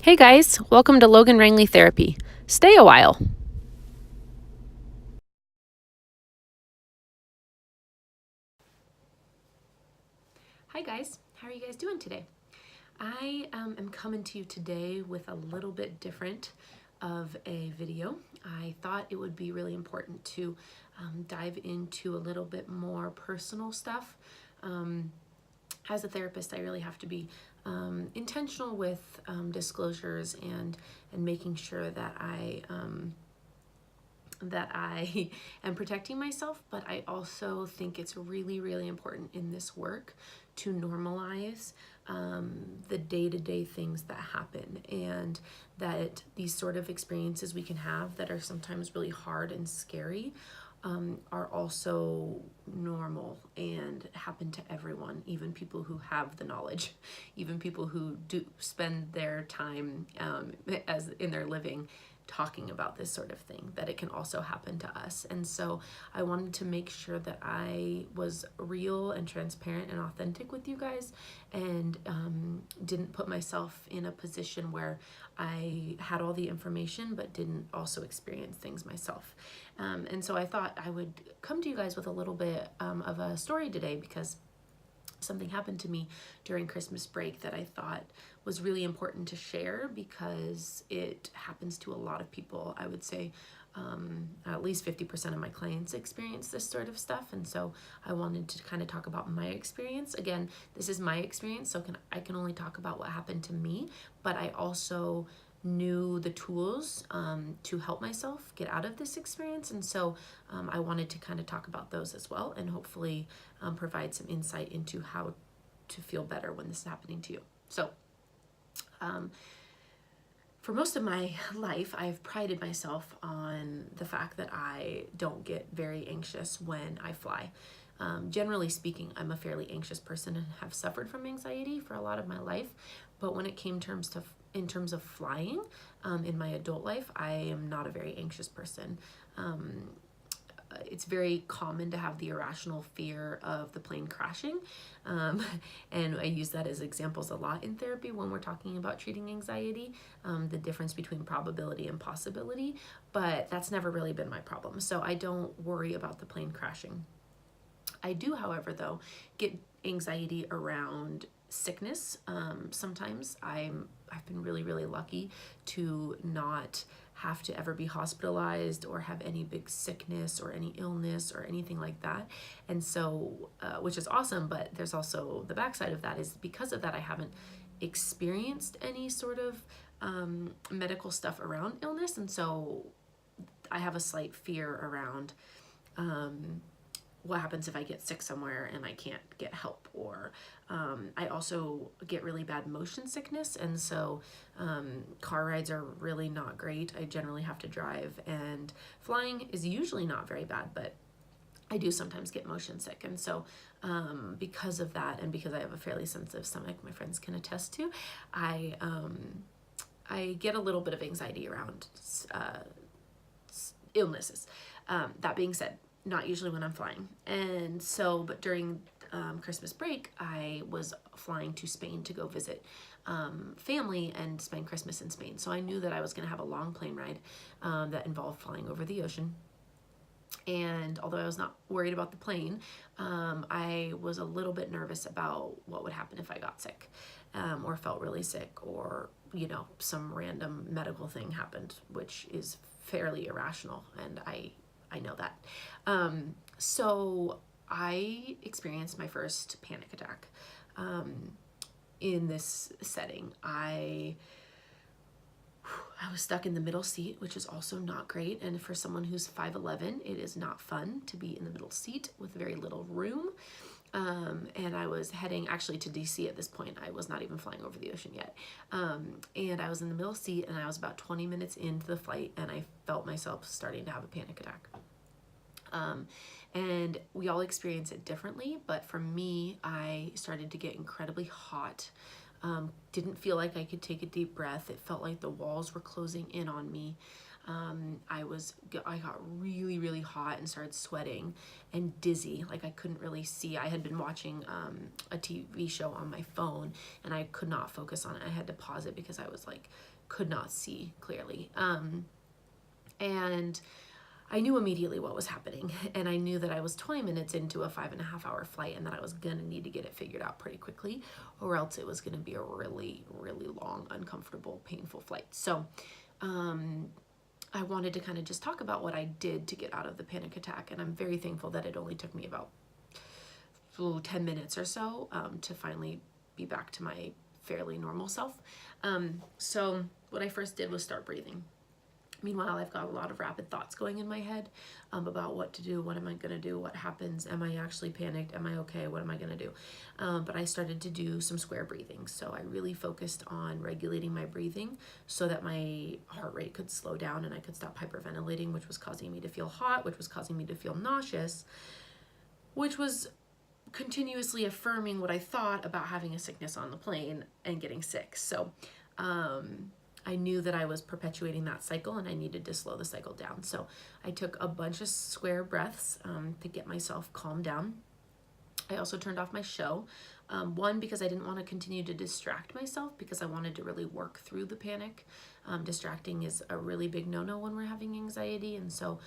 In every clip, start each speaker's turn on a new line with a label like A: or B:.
A: Hey guys, welcome to Logan Rangley Therapy. Stay a while. Hi guys, how are you guys doing today? I am coming to you today with a little bit different of a video. I thought it would be really important to dive into a little bit more personal stuff. As a therapist, I really have to be intentional with disclosures and making sure that I am protecting myself, but I also think it's really, really important in this work to normalize the day-to-day things that happen, and that these sort of experiences we can have that are sometimes really hard and scary are also normal and happen to everyone, even people who have the knowledge, even people who do spend their time as in their living talking about this sort of thing, that it can also happen to us. And so I wanted to make sure that I was real and transparent and authentic with you guys, and didn't put myself in a position where I had all the information but didn't also experience things myself. And so I thought I would come to you guys with a little bit of a story today, because something happened to me during Christmas break that I thought was really important to share, because it happens to a lot of people. I would say at least 50% of my clients experience this sort of stuff. And so I wanted to kind of talk about my experience. Again, this is my experience, so I can only talk about what happened to me, but I also knew the tools to help myself get out of this experience. And so I wanted to kind of talk about those as well, and hopefully provide some insight into how to feel better when this is happening to you. So for most of my life, I've prided myself on the fact that I don't get very anxious when I fly. Generally speaking, I'm a fairly anxious person and have suffered from anxiety for a lot of my life. But when it came in terms of flying in my adult life, I am not a very anxious person. It's very common to have the irrational fear of the plane crashing. And I use that as examples a lot in therapy when we're talking about treating anxiety, the difference between probability and possibility. But that's never really been my problem. So I don't worry about the plane crashing. I do, however, though, get anxiety around sickness. Sometimes I've been really, really lucky to not have to ever be hospitalized or have any big sickness or any illness or anything like that. And so, which is awesome, but there's also the backside of that is because of that, I haven't experienced any sort of medical stuff around illness. And so I have a slight fear around what happens if I get sick somewhere and I can't get help, or I also get really bad motion sickness, and so car rides are really not great. I generally have to drive, and flying is usually not very bad, but I do sometimes get motion sick. And so because of that, and because I have a fairly sensitive stomach, my friends can attest to, I get a little bit of anxiety around illnesses. That being said, not usually when I'm flying. And so, but during Christmas break, I was flying to Spain to go visit family and spend Christmas in Spain. So I knew that I was going to have a long plane ride that involved flying over the ocean. And although I was not worried about the plane, I was a little bit nervous about what would happen if I got sick or felt really sick, or, some random medical thing happened, which is fairly irrational. And I know that. So I experienced my first panic attack in this setting. I was stuck in the middle seat, which is also not great. And for someone who's 5'11", it is not fun to be in the middle seat with very little room. And I was heading actually to DC at this point. I was not even flying over the ocean yet. And I was in the middle seat, and I was about 20 minutes into the flight, and I felt myself starting to have a panic attack. And we all experience it differently, but for me, I started to get incredibly hot. Didn't feel like I could take a deep breath. It felt like the walls were closing in on me. I got really, really hot and started sweating and dizzy. Like I couldn't really see. I had been watching a TV show on my phone and I could not focus on it. I had to pause it because I was like, could not see clearly. And I knew immediately what was happening, and I knew that I was 20 minutes into a 5.5 hour flight and that I was gonna need to get it figured out pretty quickly, or else it was gonna be a really, really long, uncomfortable, painful flight. So I wanted to kind of just talk about what I did to get out of the panic attack, and I'm very thankful that it only took me about 10 minutes or so to finally be back to my fairly normal self. So what I first did was start breathing. Meanwhile, I've got a lot of rapid thoughts going in my head about what to do, what am I gonna do, what happens, am I actually panicked, am I okay, what am I gonna do? But I started to do some square breathing. So I really focused on regulating my breathing so that my heart rate could slow down and I could stop hyperventilating, which was causing me to feel hot, which was causing me to feel nauseous, which was continuously affirming what I thought about having a sickness on the plane and getting sick. So I knew that I was perpetuating that cycle and I needed to slow the cycle down. So I took a bunch of square breaths to get myself calmed down. I also turned off my show. One, because I didn't want to continue to distract myself, because I wanted to really work through the panic. Distracting is a really big no-no when we're having anxiety. And so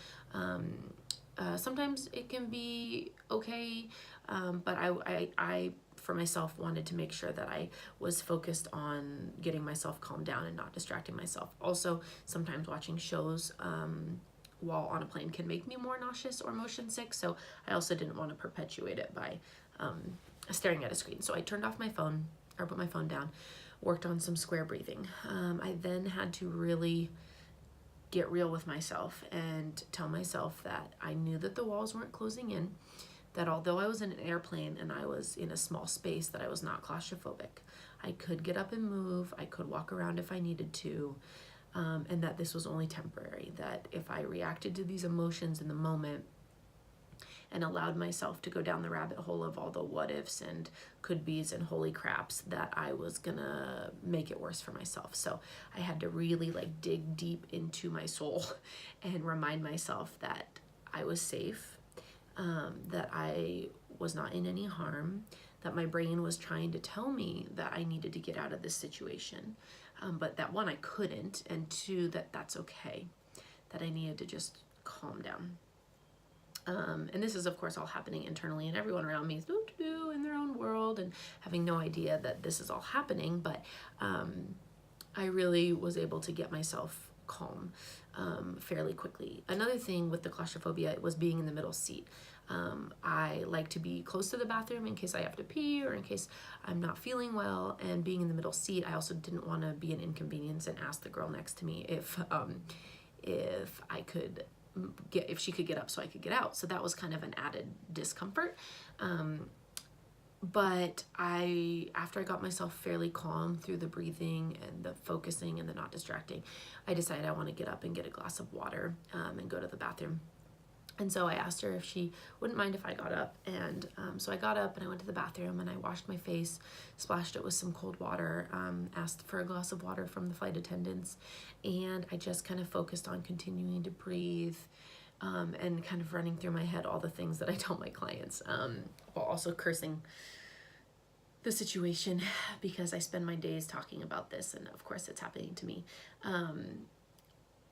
A: sometimes it can be okay, but I for myself wanted to make sure that I was focused on getting myself calmed down and not distracting myself. Also, sometimes watching shows while on a plane can make me more nauseous or motion sick, so I also didn't want to perpetuate it by staring at a screen. So I turned off my phone, or put my phone down, worked on some square breathing. I then had to really get real with myself and tell myself that I knew that the walls weren't closing in, that although I was in an airplane and I was in a small space, that I was not claustrophobic. I could get up and move, I could walk around if I needed to, and that this was only temporary, that if I reacted to these emotions in the moment and allowed myself to go down the rabbit hole of all the what ifs and could be's and holy craps, that I was gonna make it worse for myself. So I had to really like dig deep into my soul and remind myself that I was safe, that I was not in any harm, that my brain was trying to tell me that I needed to get out of this situation, but that one, I couldn't, and two, that that's okay, that I needed to just calm down. And this is, of course, all happening internally, and everyone around me is in their own world and having no idea that this is all happening, but I really was able to get myself calm fairly quickly. Another thing with the claustrophobia was being in the middle seat. I like to be close to the bathroom in case I have to pee or in case I'm not feeling well, and being in the middle seat, I also didn't want to be an inconvenience and ask the girl next to me if I could if she could get up so I could get out. So that was kind of an added discomfort. But after I got myself fairly calm through the breathing and the focusing and the not distracting, I decided I want to get up and get a glass of water and go to the bathroom. And so I asked her if she wouldn't mind if I got up. And so I got up and I went to the bathroom and I washed my face, splashed it with some cold water, asked for a glass of water from the flight attendants. And I just kind of focused on continuing to breathe and kind of running through my head all the things that I tell my clients, while also cursing the situation, because I spend my days talking about this, and of course it's happening to me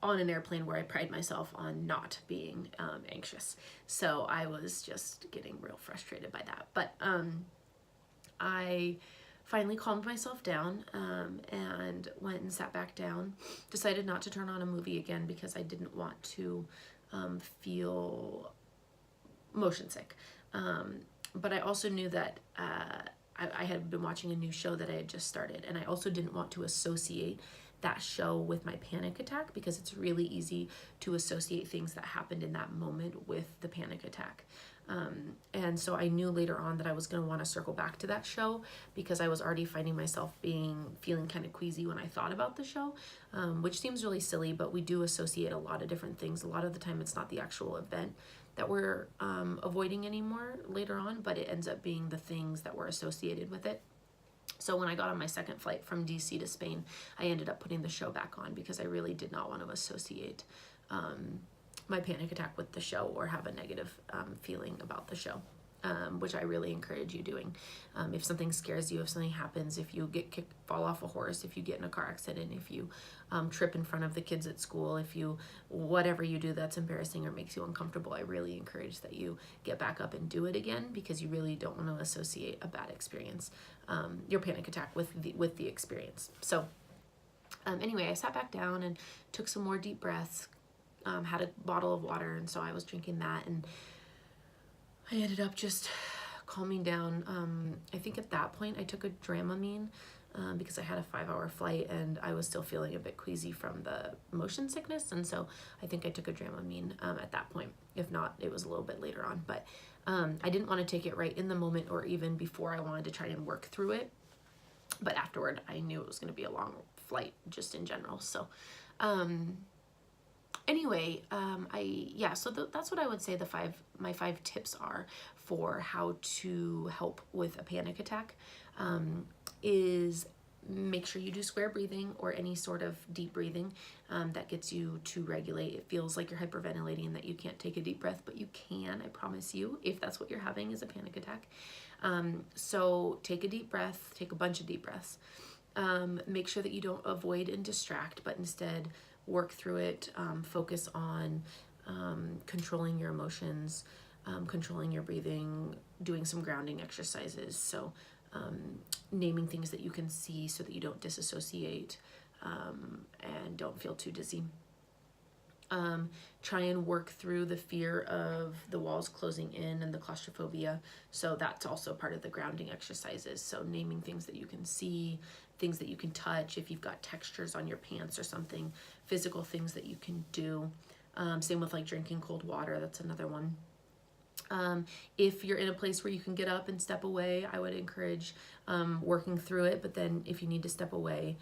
A: on an airplane where I pride myself on not being anxious. So I was just getting real frustrated by that. But I finally calmed myself down and went and sat back down, decided not to turn on a movie again because I didn't want to feel motion sick. But I also knew that I had been watching a new show that I had just started, and I also didn't want to associate that show with my panic attack, because it's really easy to associate things that happened in that moment with the panic attack. And so I knew later on that I was going to want to circle back to that show, because I was already finding myself feeling kind of queasy when I thought about the show, which seems really silly, but we do associate a lot of different things. A lot of the time it's not the actual event that we're avoiding anymore later on, but it ends up being the things that were associated with it. So when I got on my second flight from DC to Spain, I ended up putting the show back on because I really did not want to associate my panic attack with the show or have a negative feeling about the show. Which I really encourage you doing. If something scares you, if something happens, if you get kicked, fall off a horse, if you get in a car accident, if you trip in front of the kids at school, if you, whatever you do that's embarrassing or makes you uncomfortable, I really encourage that you get back up and do it again, because you really don't want to associate a bad experience, your panic attack with the experience. So anyway, I sat back down and took some more deep breaths, had a bottle of water, and so I was drinking that, and I ended up just calming down. I think at that point I took a Dramamine because I had a 5-hour flight and I was still feeling a bit queasy from the motion sickness, and so I think I took a Dramamine at that point. If not, it was a little bit later on, but I didn't want to take it right in the moment or even before. I wanted to try and work through it, but afterward I knew it was going to be a long flight just in general. So anyway, so that's what I would say my five tips are for how to help with a panic attack. Is make sure you do square breathing or any sort of deep breathing that gets you to regulate. It feels like you're hyperventilating and that you can't take a deep breath, but you can, I promise you, if that's what you're having is a panic attack. So take a deep breath, take a bunch of deep breaths. Make sure that you don't avoid and distract, but instead work through it, focus on controlling your emotions, controlling your breathing, doing some grounding exercises. So naming things that you can see so that you don't disassociate and don't feel too dizzy. Try and work through the fear of the walls closing in and the claustrophobia. So that's also part of the grounding exercises. So naming things that you can see, things that you can touch, if you've got textures on your pants or something, physical things that you can do. Same with like drinking cold water, that's another one. If you're in a place where you can get up and step away, I would encourage working through it, but then if you need to step away,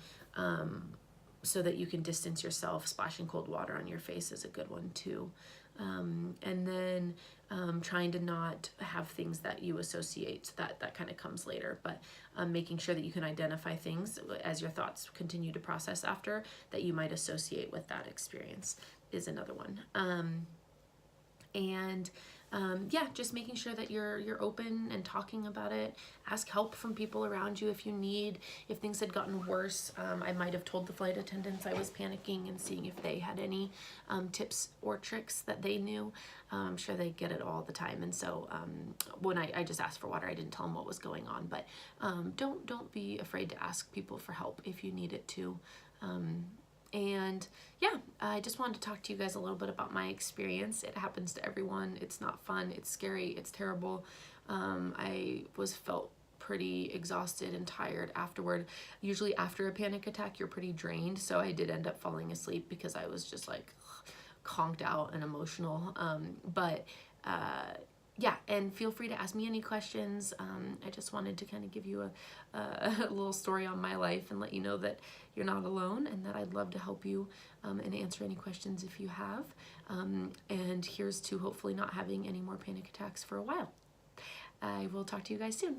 A: so that you can distance yourself, splashing cold water on your face is a good one too. And then trying to not have things that you associate, so that kind of comes later, but making sure that you can identify things as your thoughts continue to process after that you might associate with that experience is another one. Just making sure that you're open and talking about it. Ask help from people around you if you need. If things had gotten worse, I might have told the flight attendants I was panicking and seeing if they had any tips or tricks that they knew. I'm sure they get it all the time, and so when I just asked for water, I didn't tell them what was going on. But don't be afraid to ask people for help if you need it too. And yeah, I just wanted to talk to you guys a little bit about my experience. It happens to everyone. It's not fun. It's scary. It's terrible. I felt pretty exhausted and tired afterward. Usually after a panic attack, you're pretty drained. So I did end up falling asleep because I was just like conked out and emotional. Yeah, and feel free to ask me any questions. I just wanted to kind of give you a little story on my life and let you know that you're not alone and that I'd love to help you and answer any questions if you have. And here's to hopefully not having any more panic attacks for a while. I will talk to you guys soon.